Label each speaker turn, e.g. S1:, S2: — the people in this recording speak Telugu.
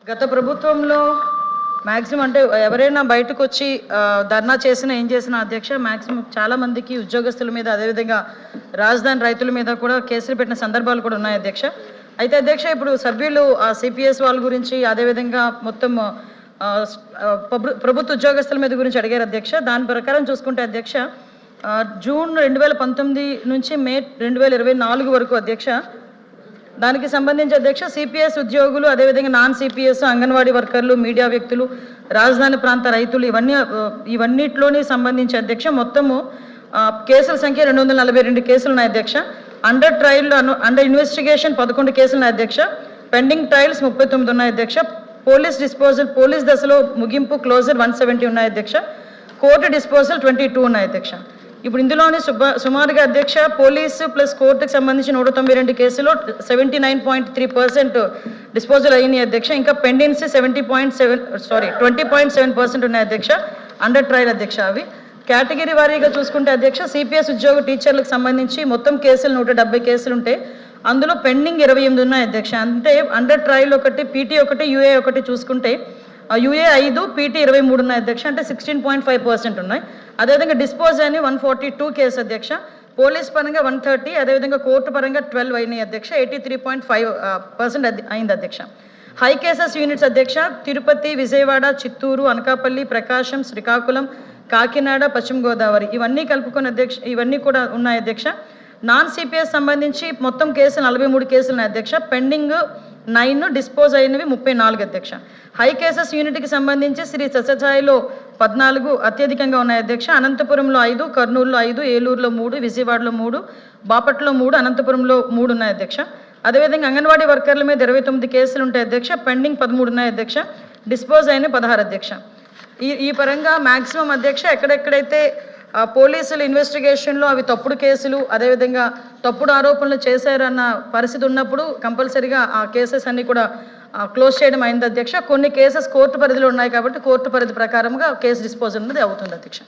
S1: గత ప్రభుత్వంలో మ్యాక్సిమం అంటే ఎవరైనా బయటకు వచ్చి ధర్నా చేసినా ఏం చేసినా అధ్యక్ష మ్యాక్సిమం చాలా మందికి ఉద్యోగస్తుల మీద అదేవిధంగా రాజధాని రైతుల మీద కూడా కేసులు పెట్టిన సందర్భాలు కూడా ఉన్నాయి అధ్యక్ష. అయితే అధ్యక్ష ఇప్పుడు సభ్యులు సిపిఎస్ వాళ్ళ గురించి అదేవిధంగా మొత్తం ప్రభుత్వ ఉద్యోగస్తుల మీద గురించి అడిగారు అధ్యక్ష. దాని ప్రకారం చూసుకుంటే అధ్యక్ష జూన్ 2019 నుంచి మే 2024 వరకు అధ్యక్ష దానికి సంబంధించి అధ్యక్ష సిపిఎస్ ఉద్యోగులు అదేవిధంగా నాన్ సిపిఎస్ అంగన్వాడీ వర్కర్లు మీడియా వ్యక్తులు రాజధాని ప్రాంత రైతులు ఇవన్నిటిలోని సంబంధించి అధ్యక్ష మొత్తము కేసుల సంఖ్య 242 కేసులు ఉన్నాయి అధ్యక్ష. అండర్ ట్రయల్ అండర్ ఇన్వెస్టిగేషన్ 11 కేసులు ఉన్నాయి అధ్యక్ష. పెండింగ్ ట్రయల్స్ 39 ఉన్నాయి అధ్యక్ష. పోలీస్ డిస్పోజల్ పోలీస్ దశలో ముగింపు క్లోజర్ 170 ఉన్నాయి అధ్యక్ష. కోర్టు డిస్పోజల్ 22 ఉన్నాయి అధ్యక్ష. ఇప్పుడు ఇందులోని సుమారుగా అధ్యక్ష పోలీసు ప్లస్ కోర్టుకు సంబంధించి 192 కేసులో 79.3% డిస్పోజల్ అయినాయి అధ్యక్ష. ఇంకా పెండెన్సీ 20.7% ఉన్నాయి అధ్యక్ష అండర్ ట్రయల్ అధ్యక్ష. అవి కేటగిరీ వారీగా చూసుకుంటే అధ్యక్ష సిపిఎస్ ఉద్యోగ టీచర్లకు సంబంధించి మొత్తం కేసులు 170 కేసులు ఉంటే అందులో పెండింగ్ 28 ఉన్నాయి అధ్యక్ష. అంటే అండర్ ట్రయల్ ఒకటి, పీటీ ఒకటి, యూఏ ఒకటి చూసుకుంటే యూఏ 5, పీటీ 23 ఉన్నాయి అధ్యక్ష. అంటే 16.5% ఉన్నాయి. అదేవిధంగా డిస్పోజ్ అని 142 కేసు అధ్యక్ష. పోలీస్ పరంగా 130, అదేవిధంగా కోర్టు పరంగా 12 అయినాయి అధ్యక్ష. 83.5% అయింది అధ్యక్ష. హై కేసెస్ యూనిట్స్ అధ్యక్ష తిరుపతి, విజయవాడ, చిత్తూరు, అనకాపల్లి, ప్రకాశం, శ్రీకాకుళం, కాకినాడ, పశ్చిమ గోదావరి ఇవన్నీ కలుపుకొని అధ్యక్ష ఇవన్నీ కూడా ఉన్నాయి అధ్యక్ష. నాన్ సిపిఎస్ సంబంధించి మొత్తం కేసులు 43 కేసులు ఉన్నాయి అధ్యక్ష. పెండింగ్ 9, డిస్పోజ్ అయినవి 34 అధ్యక్ష. హై కేసెస్ యూనిట్కి సంబంధించి శ్రీ సత్యసాయిలో 14 అత్యధికంగా ఉన్నాయి అధ్యక్ష. అనంతపురంలో 5, కర్నూలులో 5, ఏలూరులో 3, విజయవాడలో 3, బాపట్లలో 3, అనంతపురంలో 3 ఉన్నాయి అధ్యక్ష. అదేవిధంగా అంగన్వాడీ వర్కర్ల మీద 29 కేసులు ఉంటాయి అధ్యక్ష. పెండింగ్ 13 ఉన్నాయి అధ్యక్ష. డిస్పోజ్ అయిన 16 అధ్యక్ష. ఈ పరంగా మ్యాక్సిమం అధ్యక్ష ఎక్కడెక్కడైతే పోలీసులు ఇన్వెస్టిగేషన్లో అవి తప్పుడు కేసులు అదేవిధంగా తప్పుడు ఆరోపణలు చేశారన్న పరిస్థితి ఉన్నప్పుడు కంపల్సరీగా ఆ కేసెస్ అన్నీ కూడా క్లోజ్ చేయడం అయింది అధ్యక్ష. కొన్ని కేసెస్ కోర్టు పరిధిలో ఉన్నాయి కాబట్టి కోర్టు పరిధి ప్రకారంగా కేసు డిస్పోజల్ అనేది అవుతుంది అధ్యక్ష.